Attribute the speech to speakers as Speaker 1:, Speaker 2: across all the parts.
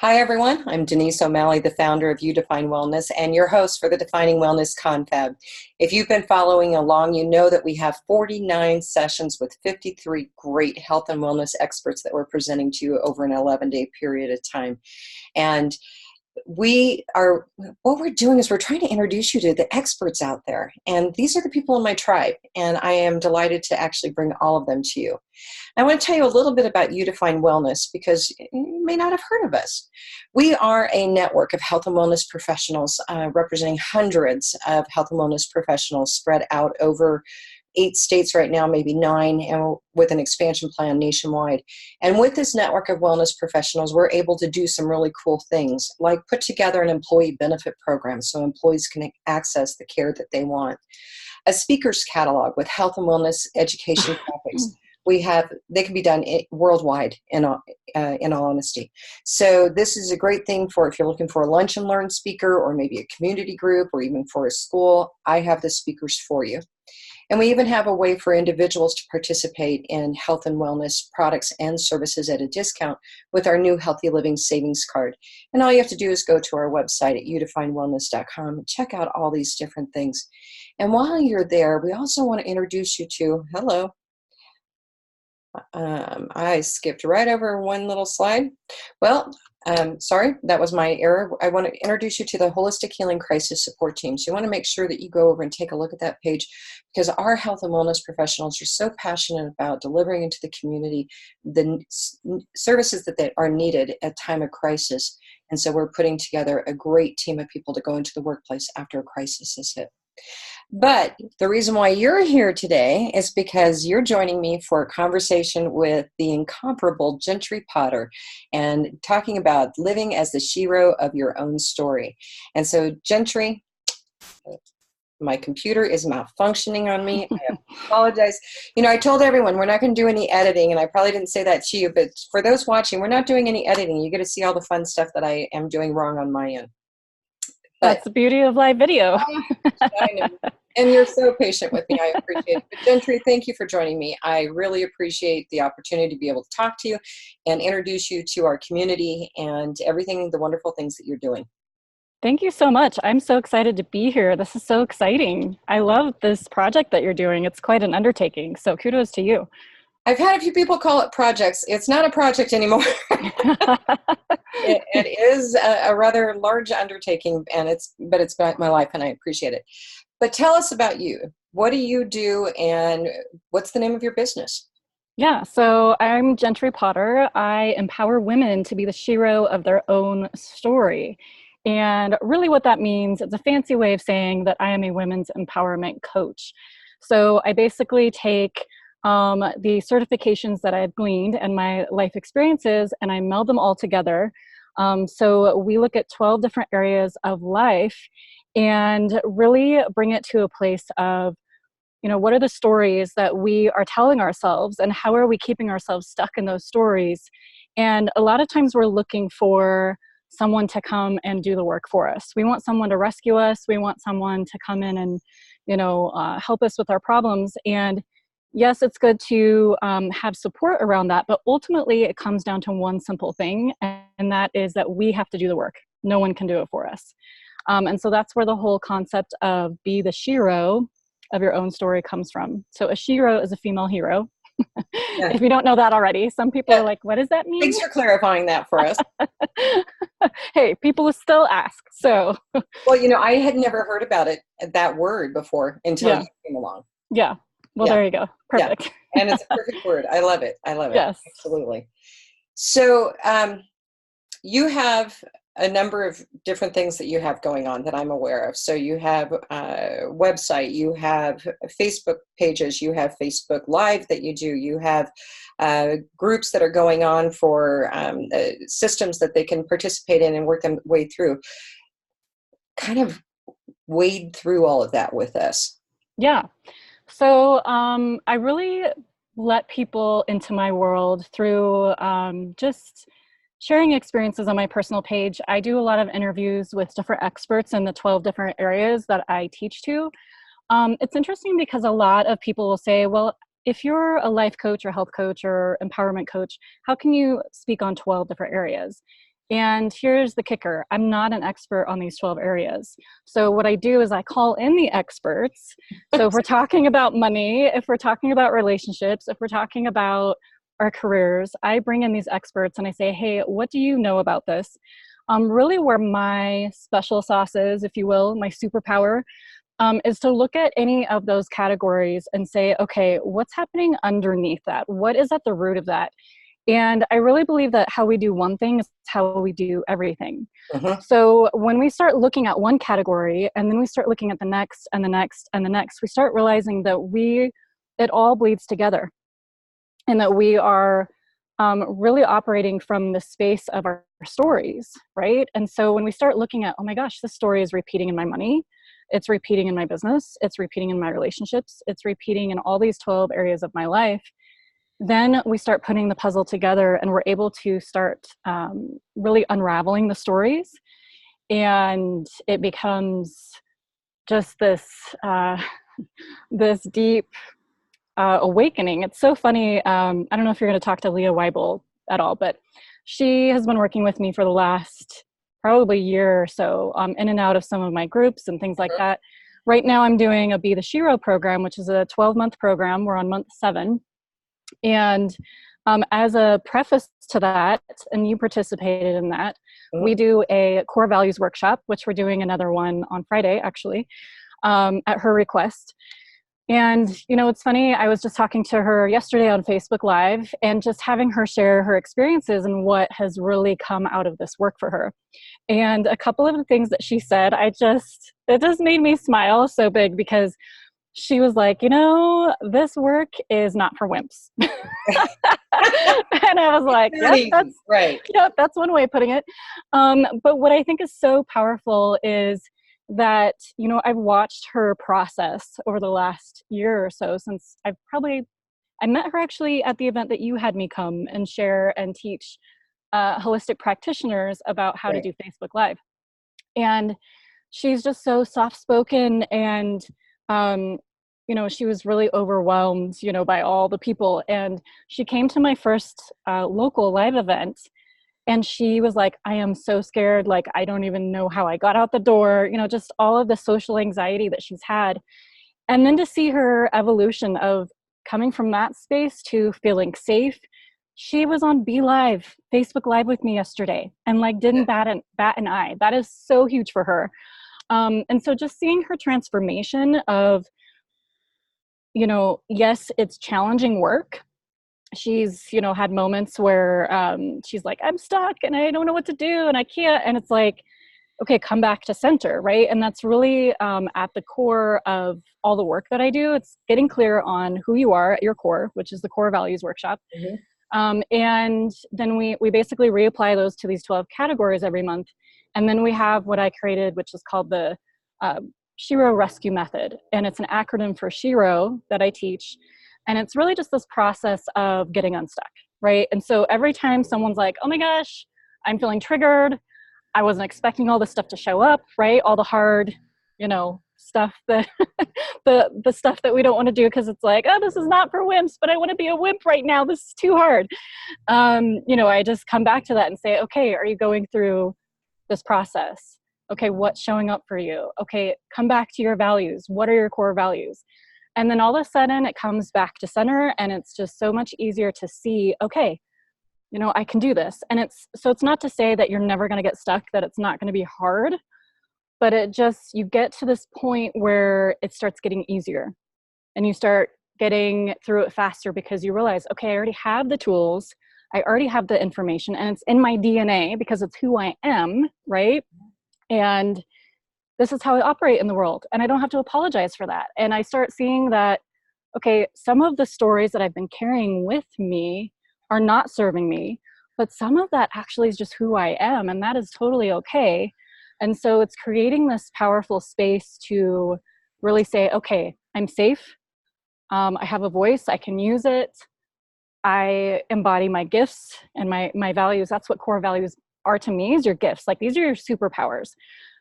Speaker 1: Hi, everyone. I'm Denise O'Malley, the founder of You Define Wellness and your host for the Defining Wellness Confab. If you've been following along, you know that we have 49 sessions with 53 great health and wellness experts that we're presenting to you over an 11-day period of time. And what we're doing is we're trying to introduce you to the experts out there. And these are the people in my tribe. And I am delighted to actually bring all of them to you. I want to tell you a little bit about You Define Wellness because you may not have heard of us. We are a network of health and wellness professionals representing hundreds of health and wellness professionals spread out over 8 states right now, maybe 9, and with an expansion plan nationwide. And with this network of wellness professionals, we're able to do some really cool things, like put together an employee benefit program so employees can access the care that they want. A speakers catalog with health and wellness education topics. They can be done worldwide in all honesty. So this is a great thing for if you're looking for a lunch and learn speaker or maybe a community group or even for a school. I have the speakers for you. And we even have a way for individuals to participate in health and wellness products and services at a discount with our new Healthy Living Savings Card. And all you have to do is go to our website at youdefinewellness.com and check out all these different things. And while you're there, we also want to introduce you to, hello, I skipped right over one little slide. Well, sorry, that was my error. I want to introduce you to the Holistic Healing Crisis Support Team. So you want to make sure that you go over and take a look at that page because our health and wellness professionals are so passionate about delivering into the community the services that are needed at time of crisis. And so we're putting together a great team of people to go into the workplace after a crisis has hit. But the reason why you're here today is because you're joining me for a conversation with the incomparable Jentrey Potter and talking about living as the SHERO of your own story. And so, Jentrey, my computer is malfunctioning on me. I apologize. You know, I told everyone we're not going to do any editing, and I probably didn't say that to you, but for those watching, we're not doing any editing. You get to see all the fun stuff that I am doing wrong on my end.
Speaker 2: That's the beauty of live video.
Speaker 1: I know. And you're so patient with me. I appreciate it. But Jentrey, thank you for joining me. I really appreciate the opportunity to be able to talk to you and introduce you to our community and everything, the wonderful things that you're doing.
Speaker 2: Thank you so much. I'm so excited to be here. This is so exciting. I love this project that you're doing. It's quite an undertaking. So kudos to you.
Speaker 1: I've had a few people call it projects. It's not a project anymore. It is a rather large undertaking, but it's my life, and I appreciate it. But tell us about you. What do you do, and what's the name of your business?
Speaker 2: Yeah, so I'm Jentrey Potter. I empower women to be the SHERO of their own story. And really what that means, it's a fancy way of saying that I am a women's empowerment coach. So I basically take the certifications that I've gleaned and my life experiences, and I meld them all together. So we look at 12 different areas of life and really bring it to a place of, you know, what are the stories that we are telling ourselves and how are we keeping ourselves stuck in those stories? And a lot of times we're looking for someone to come and do the work for us. We want someone to rescue us. We want someone to come in and, help us with our problems. And yes, it's good to have support around that, but ultimately it comes down to one simple thing, and that is that we have to do the work. No one can do it for us. And so that's where the whole concept of be the SHERO of your own story comes from. So a SHERO is a female hero. Yeah. If you don't know that already, some people are like, what does that mean?
Speaker 1: Thanks for clarifying that for us.
Speaker 2: Hey, people still ask. So,
Speaker 1: well, I had never heard about that word before until you came along.
Speaker 2: Yeah. Well, there you go. Perfect.
Speaker 1: Yeah. And it's a perfect word. I love it.
Speaker 2: Yes.
Speaker 1: Absolutely. So you have a number of different things that you have going on that I'm aware of. So you have a website, you have Facebook pages, you have Facebook Live that you do, you have groups that are going on for systems that they can participate in and work their way through. Kind of wade through all of that with us.
Speaker 2: Yeah. So I really let people into my world through just sharing experiences on my personal page. I do a lot of interviews with different experts in the 12 different areas that I teach to. It's interesting because a lot of people will say, well, if you're a life coach or health coach or empowerment coach, how can you speak on 12 different areas? And here's the kicker. I'm not an expert on these 12 areas. So what I do is I call in the experts. So if we're talking about money, if we're talking about relationships, if we're talking about our careers, I bring in these experts and I say, hey, what do you know about this? Really where my special sauce is, if you will, my superpower, is to look at any of those categories and say, okay, what's happening underneath that? What is at the root of that? And I really believe that how we do one thing is how we do everything.
Speaker 1: Mm-hmm.
Speaker 2: So when we start looking at one category and then we start looking at the next and the next and the next, we start realizing that it all bleeds together and that we are really operating from the space of our stories, right? And so when we start looking at, oh my gosh, this story is repeating in my money, it's repeating in my business, it's repeating in my relationships, it's repeating in all these 12 areas of my life, then we start putting the puzzle together and we're able to start really unraveling the stories. And it becomes just this, this deep awakening. It's so funny. I don't know if you're going to talk to Leah Weibel at all, but she has been working with me for the last probably year or so, in and out of some of my groups and things like that. Right now I'm doing a Be the SHERO program, which is a 12-month program. We're on month 7. And as a preface to that, and you participated in that, we do a core values workshop, which we're doing another one on Friday, actually, at her request. And, you know, it's funny, I was just talking to her yesterday on Facebook Live and just having her share her experiences and what has really come out of this work for her. And a couple of the things that she said, it just made me smile so big because she was like, you know, this work is not for wimps. And I was like, yep, that's one way of putting it. But what I think is so powerful is that, you know, I've watched her process over the last year or so since I met her actually at the event that you had me come and share and teach holistic practitioners about how to do Facebook Live. And she's just so soft-spoken and, you know, she was really overwhelmed, you know, by all the people. And she came to my first local live event and she was like, I am so scared. Like, I don't even know how I got out the door, you know, just all of the social anxiety that she's had. And then to see her evolution of coming from that space to feeling safe. She was on Be Live, Facebook Live with me yesterday and like didn't bat an eye. That is so huge for her. And so just seeing her transformation of, you know, yes, it's challenging work. She's, you know, had moments where she's like, I'm stuck and I don't know what to do and I can't. And it's like, okay, come back to center, right? And that's really at the core of all the work that I do. It's getting clear on who you are at your core, which is the core values workshop. And then we basically reapply those to these 12 categories every month. And then we have what I created, which is called the SHERO Rescue Method. And it's an acronym for SHERO that I teach. And it's really just this process of getting unstuck, right? And so every time someone's like, oh my gosh, I'm feeling triggered. I wasn't expecting all this stuff to show up, right? All the hard, you know, stuff that the stuff that we don't want to do because it's like, oh, this is not for wimps, but I want to be a wimp right now. This is too hard. You know, I just come back to that and say, okay, are you going through this process? Okay, what's showing up for you? Okay, come back to your values. What are your core values? And then all of a sudden it comes back to center and it's just so much easier to see, okay, you know, I can do this. And it's not to say that you're never going to get stuck, that it's not going to be hard, but you get to this point where it starts getting easier and you start getting through it faster because you realize, okay, I already have the tools. I already have the information and it's in my DNA because it's who I am, right? And this is how I operate in the world. And I don't have to apologize for that. And I start seeing that, okay, some of the stories that I've been carrying with me are not serving me, but some of that actually is just who I am. And that is totally okay. And so it's creating this powerful space to really say, okay, I'm safe. I have a voice. I can use it. I embody my gifts and my values. That's what core values are to me, is your gifts. Like, these are your superpowers.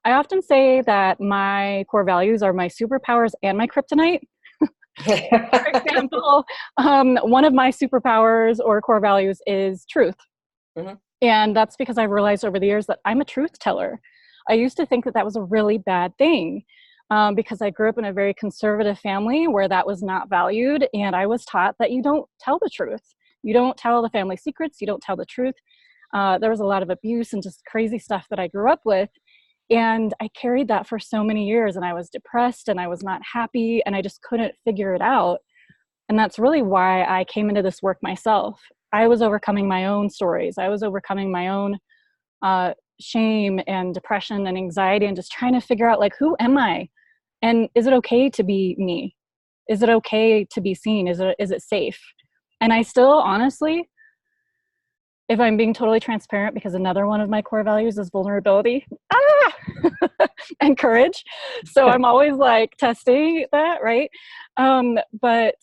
Speaker 2: I often say that my core values are my superpowers and my kryptonite. For example, one of my superpowers or core values is truth. And that's because I realized over the years that I'm a truth teller. I used to think that that was a really bad thing, because I grew up in a very conservative family where that was not valued. And I was taught that you don't tell the truth. You don't tell the family secrets. You don't tell the truth. There was a lot of abuse and just crazy stuff that I grew up with. And I carried that for so many years, and I was depressed and I was not happy and I just couldn't figure it out. And that's really why I came into this work myself. I was overcoming my own stories. I was overcoming my own shame and depression and anxiety, and just trying to figure out, like, who am I? And is it okay to be me? Is it okay to be seen? Is it safe? And I still, honestly, if I'm being totally transparent, because another one of my core values is vulnerability, and courage. So I'm always like testing that, right? But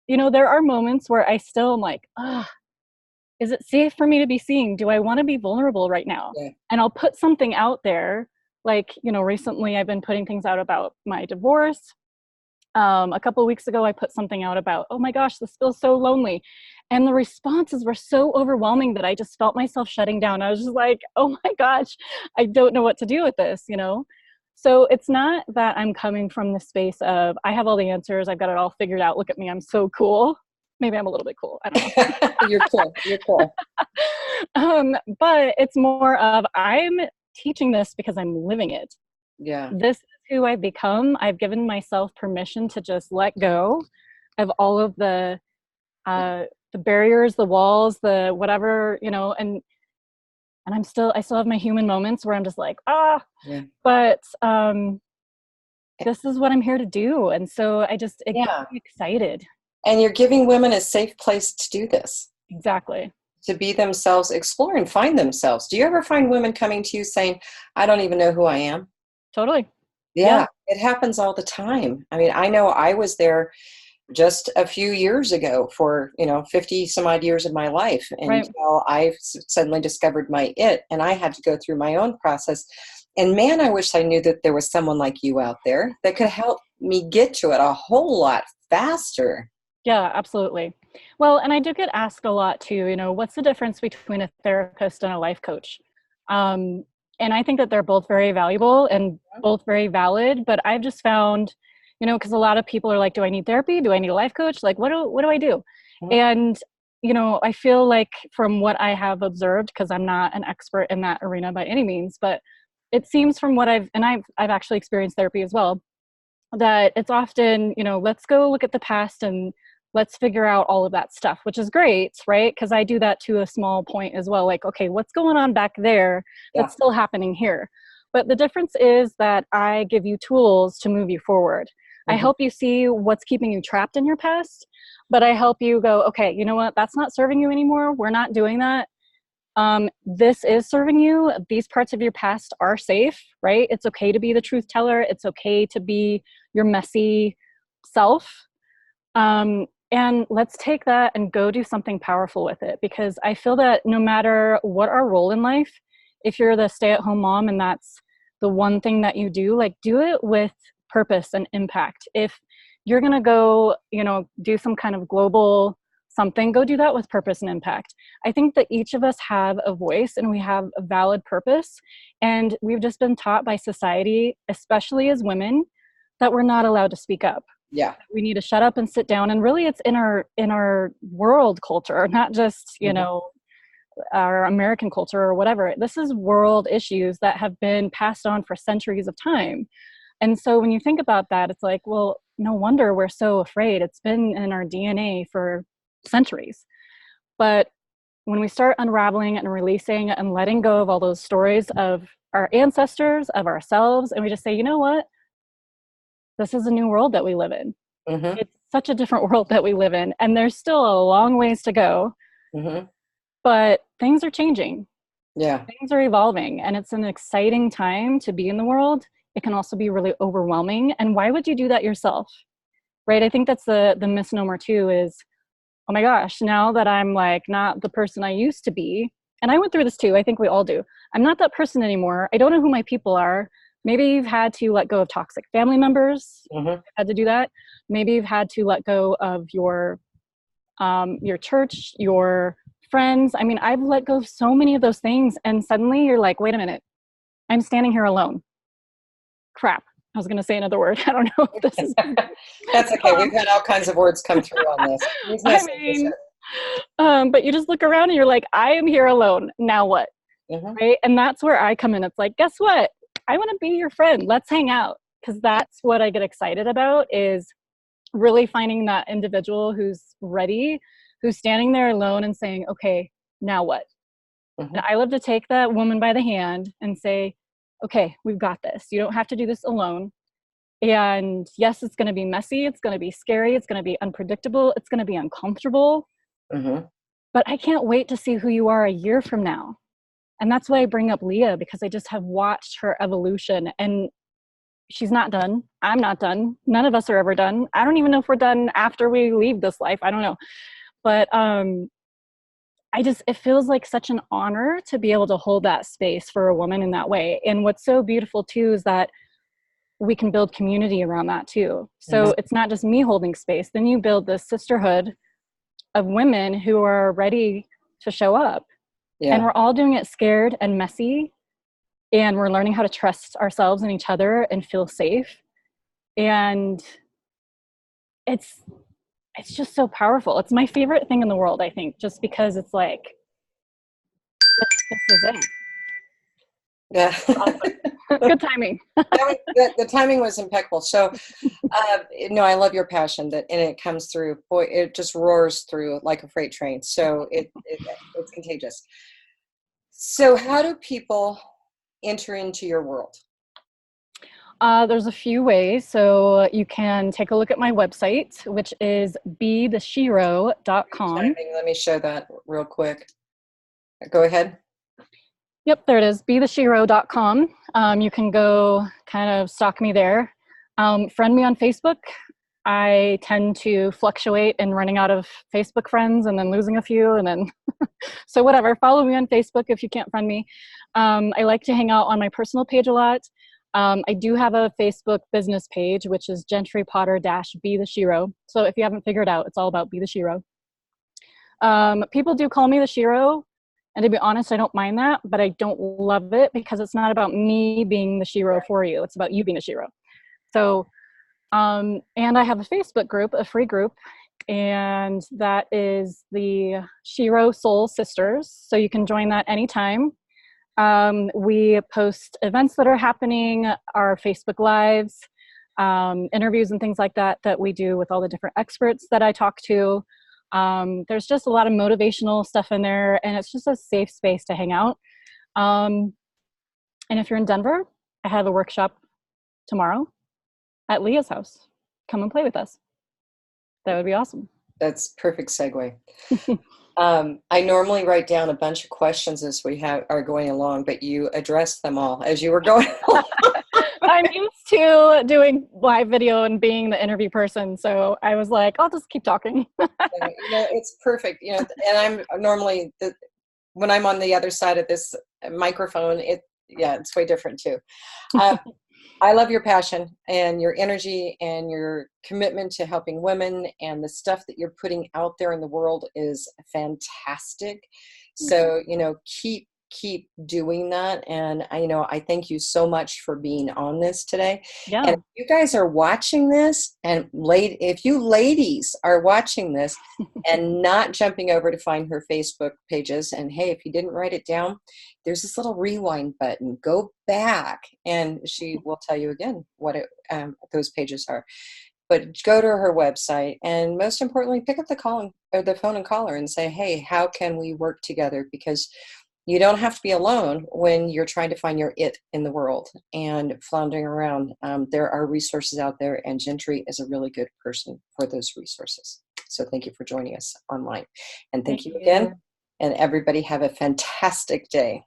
Speaker 2: there are moments where I still am like, is it safe for me to be seen? Do I want to be vulnerable right now?
Speaker 1: Yeah.
Speaker 2: And I'll put something out there. Like, recently I've been putting things out about my divorce. A couple of weeks ago, I put something out about, oh my gosh, this feels so lonely. And the responses were so overwhelming that I just felt myself shutting down. I was just like, oh my gosh, I don't know what to do with this, So it's not that I'm coming from the space of, I have all the answers, I've got it all figured out, look at me, I'm so cool. Maybe I'm a little bit cool, I don't know.
Speaker 1: You're cool. You're cool.
Speaker 2: But it's more of, I'm teaching this because I'm living it.
Speaker 1: Yeah.
Speaker 2: This is who I've become. I've given myself permission to just let go of all of the barriers, the walls, the whatever, and I still have my human moments where I'm just like,
Speaker 1: yeah.
Speaker 2: But this is what I'm here to do. And so it gets me excited.
Speaker 1: And you're giving women a safe place to do this.
Speaker 2: Exactly.
Speaker 1: To be themselves, explore and find themselves. Do you ever find women coming to you saying, I don't even know who I am?
Speaker 2: Totally.
Speaker 1: Yeah, it happens all the time. I mean, I know I was there just a few years ago for, 50 some odd years of my life until I suddenly discovered my it, and I had to go through my own process. And man, I wish I knew that there was someone like you out there that could help me get to it a whole lot faster.
Speaker 2: Yeah, absolutely. Well, and I do get asked a lot too, what's the difference between a therapist and a life coach? And I think that they're both very valuable and both very valid, but I've just found, because a lot of people are like, do I need therapy? Do I need a life coach? Like, what do I do?
Speaker 1: Mhm.
Speaker 2: And, I feel like from what I have observed, because I'm not an expert in that arena by any means, but it seems from what I've actually experienced therapy as well, that it's often, let's go look at the past and let's figure out all of that stuff, which is great, right? Because I do that to a small point as well. Like, okay, what's going on back there that's still happening here? But the difference is that I give you tools to move you forward. I help you see what's keeping you trapped in your past, but I help you go, okay, you know what? That's not serving you anymore. We're not doing that. This is serving you. These parts of your past are safe, right? It's okay to be the truth teller. It's okay to be your messy self. And let's take that and go do something powerful with it, because I feel that no matter what our role in life, if you're the stay-at-home mom and that's the one thing that you do, like, do it with purpose and impact. If you're going to go, do some kind of global something, go do that with purpose and impact. I think that each of us have a voice and we have a valid purpose. And we've just been taught by society, especially as women, that we're not allowed to speak up.
Speaker 1: Yeah.
Speaker 2: We need to shut up and sit down. And really it's in our world culture, not just, our American culture or whatever. This is world issues that have been passed on for centuries of time. And so when you think about that, it's like, well, no wonder we're so afraid. It's been in our DNA for centuries. But when we start unraveling and releasing and letting go of all those stories of our ancestors, of ourselves, and we just say, you know what? This is a new world that we live in.
Speaker 1: Mm-hmm.
Speaker 2: It's such a different world that we live in. And there's still a long ways to go.
Speaker 1: Mm-hmm.
Speaker 2: But things are changing.
Speaker 1: Yeah.
Speaker 2: Things are evolving. And it's an exciting time to be in the world. It can also be really overwhelming. And why would you do that yourself? Right? I think that's the misnomer too, is, oh my gosh, now that I'm like not the person I used to be, and I went through this too, I think we all do. I'm not that person anymore. I don't know who my people are. Maybe you've had to let go of toxic family members.
Speaker 1: Mm-hmm.
Speaker 2: Had to do that. Maybe you've had to let go of your church, your friends. I mean, I've let go of so many of those things, and suddenly you're like, wait a minute, I'm standing here alone. Crap. I was going to say another word. I don't know if this is.
Speaker 1: That's okay. We've had all kinds of words come through on this. There's no
Speaker 2: I mean, but you just look around and you're like, I am here alone. Now what?
Speaker 1: Mm-hmm.
Speaker 2: Right? And that's where I come in. It's like, guess what? I want to be your friend. Let's hang out. Because that's what I get excited about, is really finding that individual who's ready, who's standing there alone and saying, okay, now what?
Speaker 1: Mm-hmm.
Speaker 2: And I love to take that woman by the hand and say, okay, we've got this. You don't have to do this alone. And yes, it's going to be messy. It's going to be scary. It's going to be unpredictable. It's going to be uncomfortable.
Speaker 1: Mm-hmm.
Speaker 2: But I can't wait to see who you are a year from now. And that's why I bring up Leah, because I just have watched her evolution, and she's not done. I'm not done. None of us are ever done. I don't even know if we're done after we leave this life. I don't know. But it feels like such an honor to be able to hold that space for a woman in that way. And what's so beautiful too is that we can build community around that too. So
Speaker 1: Mm-hmm.
Speaker 2: it's not just me holding space. Then you build this sisterhood of women who are ready to show up.
Speaker 1: Yeah.
Speaker 2: And we're all doing it scared and messy. And we're learning how to trust ourselves and each other and feel safe. And it's just so powerful. It's my favorite thing in the world, I think, just because it's like, this is it.
Speaker 1: Yeah.
Speaker 2: Awesome. Good timing.
Speaker 1: The timing was impeccable. So, no, I love your passion, and it comes through. Boy, it just roars through like a freight train. So it's contagious. So how do people enter into your world?
Speaker 2: There's a few ways. So you can take a look at my website, which is BeTheShero.com.
Speaker 1: Let me show that real quick. Go ahead.
Speaker 2: Yep, there it is, BeTheShero.com. You can go kind of stalk me there. Friend me on Facebook. I tend to fluctuate in running out of Facebook friends and then losing a few, and then so whatever. Follow me on Facebook if you can't friend me. I like to hang out on my personal page a lot. I do have a Facebook business page, which is Jentrey Potter Be the Shero. So if you haven't figured out, it's all about Be the Shero. People do call me the Shero, and to be honest, I don't mind that, but I don't love it because it's not about me being the Shero for you. It's about you being a Shero. So, and I have a Facebook group, a free group, and that is the Shero Soul Sisters. So you can join that anytime. We post events that are happening, our Facebook Lives, interviews and things like that we do with all the different experts that I talk to. There's just a lot of motivational stuff in there, and it's just a safe space to hang out. And if you're in Denver, I have a workshop tomorrow at Leah's house. Come and play with us. That would be awesome.
Speaker 1: That's perfect segue. I normally write down a bunch of questions as we are going along, but you addressed them all as you were going along.
Speaker 2: I'm used to doing live video and being the interview person, so I was like, I'll just keep talking.
Speaker 1: It's perfect. And I'm normally when I'm on the other side of this microphone, it's way different too. I love your passion and your energy and your commitment to helping women, and the stuff that you're putting out there in the world is fantastic. So, keep doing that. And I thank you so much for being on this today.
Speaker 2: Yeah.
Speaker 1: And if you guys are watching this, and if you ladies are watching this and not jumping over to find her Facebook pages, and hey, if you didn't write it down, there's this little rewind button. Go back and she will tell you again what those pages are. But go to her website, and most importantly, pick up the phone and call her and say, hey, how can we work together? Because you don't have to be alone when you're trying to find your it in the world and floundering around. There are resources out there, and Jentrey is a really good person for those resources. So thank you for joining us online. And thank you again. And everybody have a fantastic day.